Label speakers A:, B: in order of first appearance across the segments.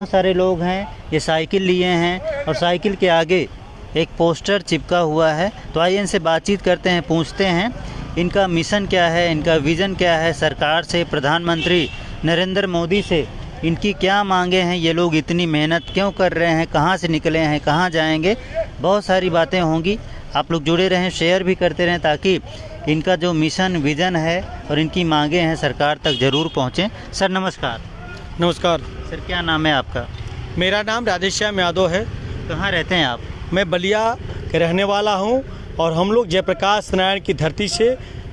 A: बहुत सारे लोग हैं, ये साइकिल लिए हैं और साइकिल के आगे एक पोस्टर चिपका हुआ है। तो आइए इनसे बातचीत करते हैं, पूछते हैं इनका मिशन क्या है, इनका विज़न क्या है, सरकार से, प्रधानमंत्री नरेंद्र मोदी से इनकी क्या मांगे हैं, ये लोग इतनी मेहनत क्यों कर रहे हैं, कहाँ से निकले हैं, कहाँ जाएंगे। बहुत सारी बातें होंगी, आप लोग जुड़े रहें, शेयर भी करते रहें ताकि इनका जो मिशन विज़न है और इनकी मांगे हैं सरकार तक ज़रूर पहुँचें। सर नमस्कार।
B: नमस्कार
A: सर क्या नाम है आपका?
B: मेरा नाम राधेश्याम यादव है।
A: कहाँ रहते हैं आप?
B: मैं बलिया के रहने वाला हूं और हम लोग जयप्रकाश नारायण की धरती से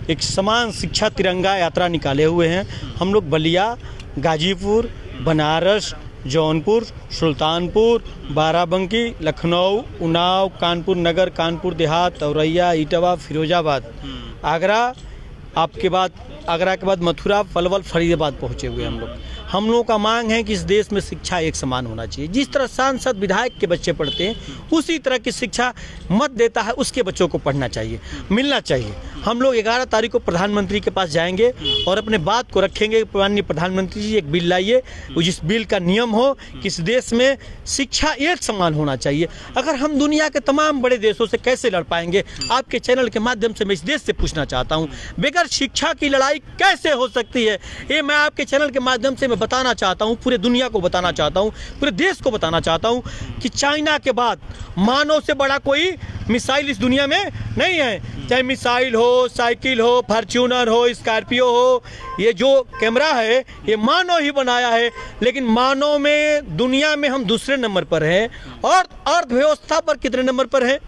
B: एक समान शिक्षा तिरंगा यात्रा निकाले हुए हैं। हम लोग बलिया, गाजीपुर, बनारस, जौनपुर, सुल्तानपुर, बाराबंकी, लखनऊ, उन्नाव, कानपुर नगर, कानपुर देहात, औरैया, इटावा, फिरोजाबाद, आगरा, आगरा के बाद मथुरा, पलवल, फरीदाबाद पहुँचे हुए हम लोगों का मांग है कि इस देश में शिक्षा एक समान होना चाहिए। जिस तरह सांसद विधायक के बच्चे पढ़ते हैं उसी तरह की शिक्षा मत देता है उसके बच्चों को पढ़ना चाहिए, मिलना चाहिए। हम लोग 11 तारीख को प्रधानमंत्री के पास जाएंगे और अपने बात को रखेंगे। माननीय प्रधानमंत्री जी एक बिल लाइए, जिस बिल का नियम हो कि इस देश में शिक्षा एक समान होना चाहिए। अगर हम दुनिया के तमाम बड़े देशों से कैसे लड़ पाएंगे, आपके चैनल के माध्यम से मैं इस देश से पूछना चाहता हूँ, बगैर शिक्षा की लड़ाई कैसे हो सकती है? ये मैं आपके चैनल के माध्यम से मैं बताना चाहता हूँ, पूरे दुनिया को बताना चाहता हूँ, पूरे देश को बताना चाहता हूँ कि चाइना के बाद मानव से बड़ा कोई मिसाइल इस दुनिया में नहीं है। चाहे मिसाइल हो, साइकिल हो, फॉर्च्यूनर हो, स्कॉर्पियो हो, ये जो कैमरा है ये मानव ही बनाया है। लेकिन मानव में दुनिया में हम दूसरे नंबर पर हैं और अर्थव्यवस्था पर कितने नंबर पर है?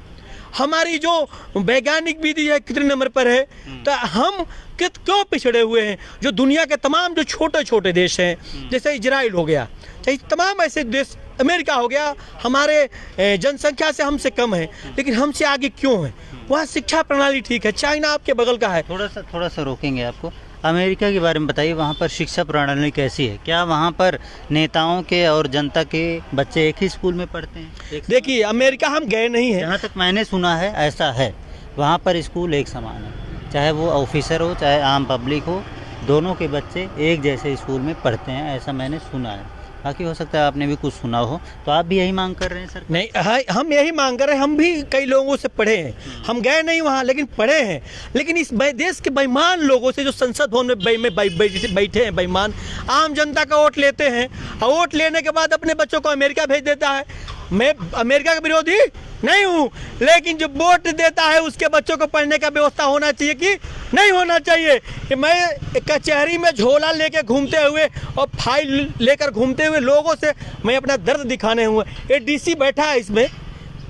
B: हमारी जो वैज्ञानिक विधि है कितने नंबर पर है? तो हम क्यों पिछड़े हुए हैं? जो दुनिया के तमाम जो छोटे छोटे देश हैं, जैसे इजराइल हो गया, चाहे तमाम ऐसे देश, अमेरिका हो गया, हमारे जनसंख्या से हमसे कम है लेकिन हमसे आगे क्यों है? वहाँ शिक्षा प्रणाली ठीक है। चाइना आपके बगल का है।
A: थोड़ा सा रोकेंगे आपको। अमेरिका के बारे में बताइए, वहाँ पर शिक्षा प्रणाली कैसी है? क्या वहाँ पर नेताओं के और जनता के बच्चे एक ही स्कूल में पढ़ते हैं?
B: देखिए, अमेरिका हम गए नहीं हैं।
A: जहाँ तक मैंने सुना है ऐसा है, वहाँ पर स्कूल एक समान है, चाहे वो ऑफिसर हो चाहे आम पब्लिक हो, दोनों के बच्चे एक जैसे स्कूल में पढ़ते हैं, ऐसा मैंने सुना है। बाकी हो सकता है आपने भी कुछ सुना हो। तो आप भी यही मांग कर रहे हैं सर?
B: नहीं, हम यही मांग कर रहे हैं। हम भी कई लोगों से पढ़े हैं, हम गए नहीं वहाँ लेकिन पढ़े हैं। लेकिन इस देश के बेईमान लोगों से जो संसद भवन में बैठे हैं, बेईमान आम जनता का वोट लेते हैं और वोट लेने के बाद अपने बच्चों को अमेरिका भेज देता है। मैं अमेरिका का विरोधी नहीं हूँ, लेकिन जो वोट देता है उसके बच्चों को पढ़ने का व्यवस्था होना चाहिए कि नहीं होना चाहिए? कि मैं कचहरी में झोला लेके घूमते हुए और फाइल लेकर घूमते हुए लोगों से मैं अपना दर्द दिखाने हुए, ये डीसी बैठा है, इसमें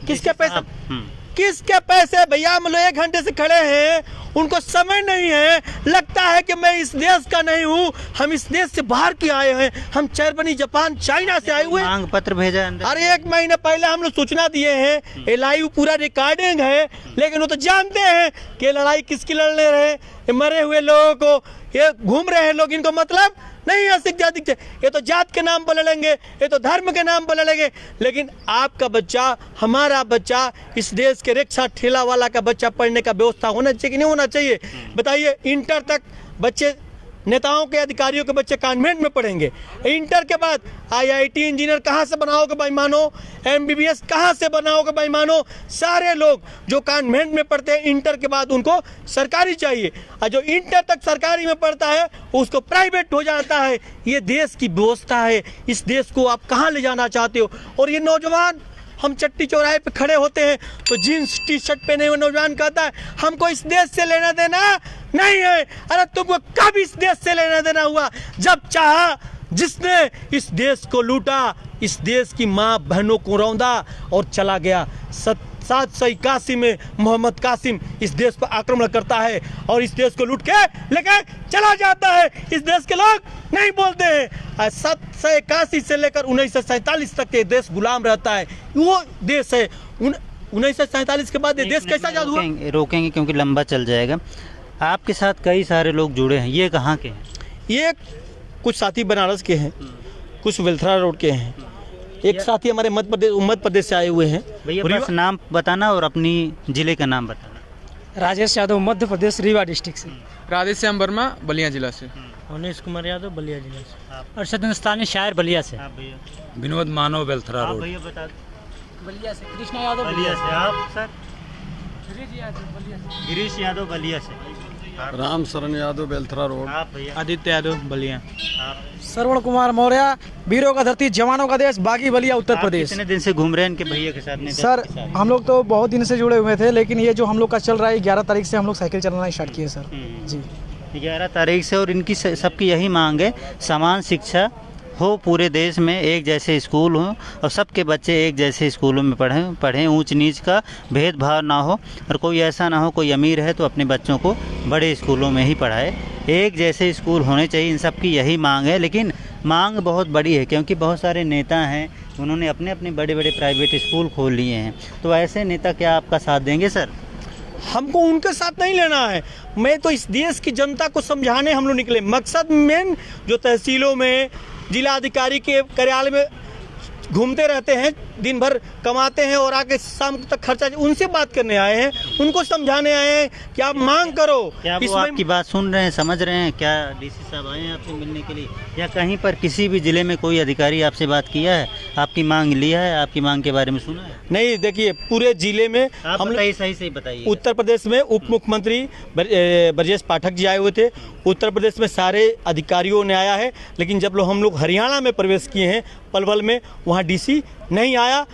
B: किसके पैसे? किसके पैसे भैया? हम लोग 1 घंटे से खड़े हैं, उनको समय नहीं है। लगता है कि मैं इस देश का नहीं हूँ, हम इस देश से बाहर के आए हैं, हम जर्मनी, जापान, चाइना से आए हुए।
A: मांग पत्र भेजा अंदर।
B: अरे 1 महीने पहले हम लोग सूचना दिए हैं, लाइव पूरा रिकॉर्डिंग है, लेकिन वो तो जानते हैं कि लड़ाई किसकी लड़ने रहे। मरे हुए लोगों को ये घूम रहे हैं लोग, इनको मतलब नहीं है शिक्षा दीक्षा। ये तो जात के नाम पर लड़ेंगे, ये तो धर्म के नाम पर लड़ेंगे। लेकिन आपका बच्चा, हमारा बच्चा, इस देश के रिक्शा ठेला वाला का बच्चा पढ़ने का व्यवस्था होना चाहिए कि नहीं होना चाहिए? बताइए। इंटर तक बच्चे, नेताओं के, अधिकारियों के बच्चे कॉन्वेंट में पढ़ेंगे। इंटर के बाद IIT इंजीनियर कहाँ से बनाओगे बेईमानो? MBBS कहाँ से बनाओगे बेईमानो? सारे लोग जो कॉन्वेंट में पढ़ते हैं इंटर के बाद उनको सरकारी चाहिए, और जो इंटर तक सरकारी में पढ़ता है उसको प्राइवेट हो जाता है। ये देश की व्यवस्था है। इस देश को आप कहाँ ले जाना चाहते हो? और ये नौजवान, हम चट्टी चौराहे पे खड़े होते हैं तो जीन्स टी-शर्ट पहने हुए नौजवान कहता है हमको इस देश से लेना देना नहीं है। अरे तुमको कब इस देश से लेना देना हुआ? जब चाहा, जिसने इस देश को लूटा, इस देश की माँ बहनों को रौंदा और चला गया। 781 में मोहम्मद कासिम इस देश पर आक्रमण करता है और इस देश को लूट के लेकर चला जाता है। इस देश के लोग नहीं बोलते हैं। 781 से लेकर 1947 तक ये देश गुलाम रहता है। वो देश है। 1947 के बाद ये देश कैसा आजाद हुआ?
A: रोकेंगे क्योंकि लंबा चल जाएगा। आपके साथ कई सारे लोग जुड़े हैं, ये कहाँ के हैं?
B: ये कुछ साथी बनारस के हैं, कुछ वेलथरा रोड के हैं, एक साथी हमारे मध्य प्रदेश से आए हुए हैं।
A: भैया बस नाम बताना और अपनी जिले का नाम बताना।
C: राजेश यादव, मध्य प्रदेश, रीवा डिस्ट्रिक्ट से।
D: राधेश्याम वर्मा, बलिया जिला से।
B: अवनीश कुमार यादव बलिया जिले से।
C: अरशद हिंदुस्तानी शायर बलिया से।
A: आप भैया?
D: विनोद मानव बेलथरा
A: आप
D: रोड।
A: भैया बता
C: बलिया से कृष्णा यादव
A: बलिया से। आप सर?
C: बलिया से।
A: गिरीश यादव बलिया से। आप?
D: राम शरण यादव बेलथरा रोड।
A: आप भैया?
B: आदित्य यादव बलिया।
A: आप?
E: श्रवण कुमार मौर्य, वीरों का धरती जवानों का देश, बागी बलिया उत्तर
A: आप
E: प्रदेश।
A: कितने दिन से घूम रहे हैं इनके भैया के साथ? नेता
E: सर
A: के साथ?
E: हम लोग तो बहुत दिन से जुड़े हुए थे, लेकिन ये जो हम लोग का चल रहा है 11 तारीख से हम लोग साइकिल चलाना स्टार्ट किए सर। जी
A: 11 तारीख से। और इनकी सबकी यही मांग है, समान शिक्षा हो पूरे देश में, एक जैसे स्कूल हों और सबके बच्चे एक जैसे स्कूलों में पढ़ें, ऊंच नीच का भेदभाव ना हो, और कोई ऐसा ना हो कोई अमीर है तो अपने बच्चों को बड़े स्कूलों में ही पढ़ाए, एक जैसे स्कूल होने चाहिए। इन सब की यही मांग है, लेकिन मांग बहुत बड़ी है क्योंकि बहुत सारे नेता हैं, उन्होंने अपने अपने बड़े बड़े प्राइवेट स्कूल खोल लिए हैं। तो ऐसे नेता क्या आपका साथ देंगे सर?
B: हमको उनके साथ नहीं लेना है। मैं तो इस देश की जनता को समझाने हम लोग निकले। मकसद मेन जो तहसीलों में, जिला अधिकारी के कार्यालय में घूमते रहते हैं, दिन भर कमाते हैं और आके शाम तक खर्चा, उनसे बात करने आए हैं, उनको समझाने आए हैं कि आप मांग करो।
A: क्या वो आपकी बात सुन रहे हैं, समझ रहे हैं? क्या डीसी साहब आए हैं आपसे मिलने के लिए, या कहीं पर किसी भी जिले में कोई अधिकारी आपसे बात किया है, आपकी मांग लिया है, आपकी मांग के बारे में सुना है?
B: नहीं, देखिए पूरे जिले में
A: आप
B: हम
A: बताइए, सही सही बताइए।
B: उत्तर प्रदेश में उप मुख्यमंत्री ब्रजेश पाठक जी आए हुए थे। उत्तर प्रदेश में सारे अधिकारियों ने आया है, लेकिन जब हम लोग हरियाणा में प्रवेश किए हैं पलवल में, वहाँ डीसी नहीं आया।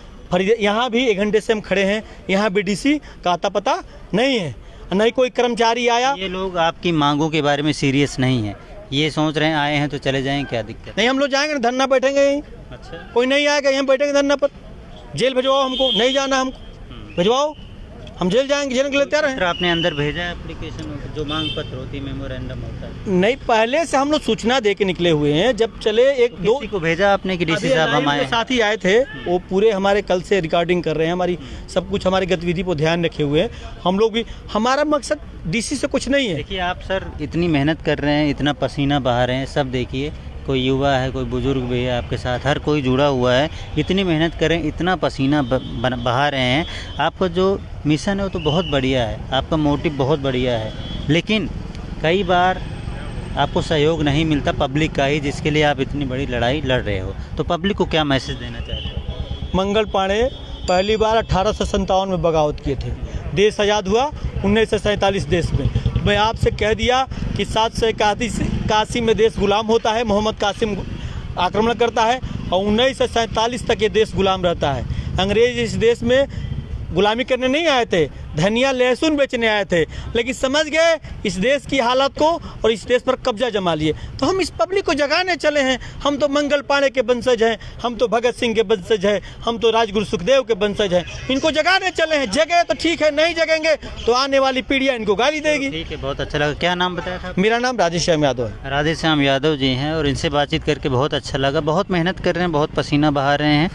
B: यहाँ भी 1 घंटे से हम खड़े हैं, यहाँ भी डीसी का आता पता नहीं है, नहीं कोई कर्मचारी आया।
A: ये लोग आपकी मांगों के बारे में सीरियस नहीं है, ये सोच रहे हैं आए हैं तो चले जाएं, क्या दिक्कत?
B: नहीं, हम लोग जाएंगे धरना बैठेंगे यहीं।
A: अच्छा,
B: कोई नहीं आएगा, यहाँ बैठेंगे धरना पर। जेल भिजवाओ हमको, नहीं जाना हमको, भिजवाओ, हम जेल जाएंगे, जेल के लिए तैयार हैं।
A: फिर आपने अंदर भेजा है एप्लीकेशन, जो मांग पत्र होती है, मेमोरेंडम होता है?
B: नहीं, पहले से हम लोग सूचना दे के निकले हुए हैं। जब चले एक दो
A: किसी को भेजा आपने कि डीसी साहब हम आए?
B: साथ ही आए थे, वो पूरे हमारे कल से रिकॉर्डिंग कर रहे हैं, हमारी सब कुछ हमारी गतिविधि पर ध्यान रखे हुए हैं। हम लोग भी, हमारा मकसद डीसी से कुछ नहीं है।
A: देखिए आप सर इतनी मेहनत कर रहे हैं, इतना पसीना बहा रहे हैं, सब देखिए, कोई युवा है, कोई बुजुर्ग भी है आपके साथ, हर कोई जुड़ा हुआ है, इतनी मेहनत करें, इतना पसीना बहा रहे हैं। आपका जो मिशन है वो तो बहुत बढ़िया है, आपका मोटिव बहुत बढ़िया है, लेकिन कई बार आपको सहयोग नहीं मिलता पब्लिक का ही, जिसके लिए आप इतनी बड़ी लड़ाई लड़ रहे हो। तो पब्लिक को क्या मैसेज देना चाहते हो?
B: मंगल पांडे पहली बार 1857 में बगावत किए थे, देश आज़ाद हुआ 1947 देश में। मैं आपसे कह दिया कि 781 में देश गुलाम होता है, मोहम्मद कासिम आक्रमण करता है और 1947 तक ये देश गुलाम रहता है। अंग्रेज इस देश में गुलामी करने नहीं आए थे, धनिया लहसुन बेचने आए थे, लेकिन समझ गए इस देश की हालत को और इस देश पर कब्जा जमा लिए। तो हम इस पब्लिक को जगाने चले हैं। हम तो मंगल पांडे के वंशज हैं, हम तो भगत सिंह के वंशज हैं, हम तो राजगुरु सुखदेव के वंशज हैं। इनको जगाने चले हैं। जगह तो ठीक है, नहीं जगेंगे तो आने वाली पीढ़ियाँ इनको गाली देगी।
A: ठीक है, बहुत अच्छा लगा। क्या नाम बताया था?
B: मेरा नाम राधेश्याम यादव है।
A: राधेश्याम यादव जी हैं, और इनसे बातचीत करके बहुत अच्छा लगा। बहुत मेहनत कर रहे हैं, बहुत पसीना बहा रहे हैं।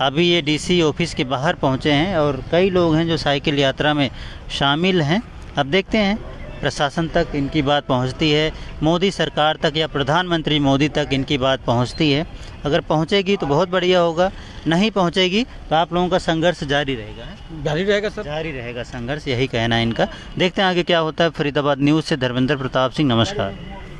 A: अभी ये डीसी ऑफिस के बाहर पहुंचे हैं और कई लोग हैं जो साइकिल यात्रा में शामिल हैं। अब देखते हैं प्रशासन तक इनकी बात पहुंचती है, मोदी सरकार तक या प्रधानमंत्री मोदी तक इनकी बात पहुंचती है। अगर पहुंचेगी तो बहुत बढ़िया होगा, नहीं पहुंचेगी तो आप लोगों का संघर्ष जारी रहेगा।
B: जारी रहेगा सर,
A: जारी रहेगा संघर्ष, यही कहना है इनका। देखते हैं आगे क्या होता है। फरीदाबाद न्यूज़ से धर्मेंद्र प्रताप सिंह, नमस्कार।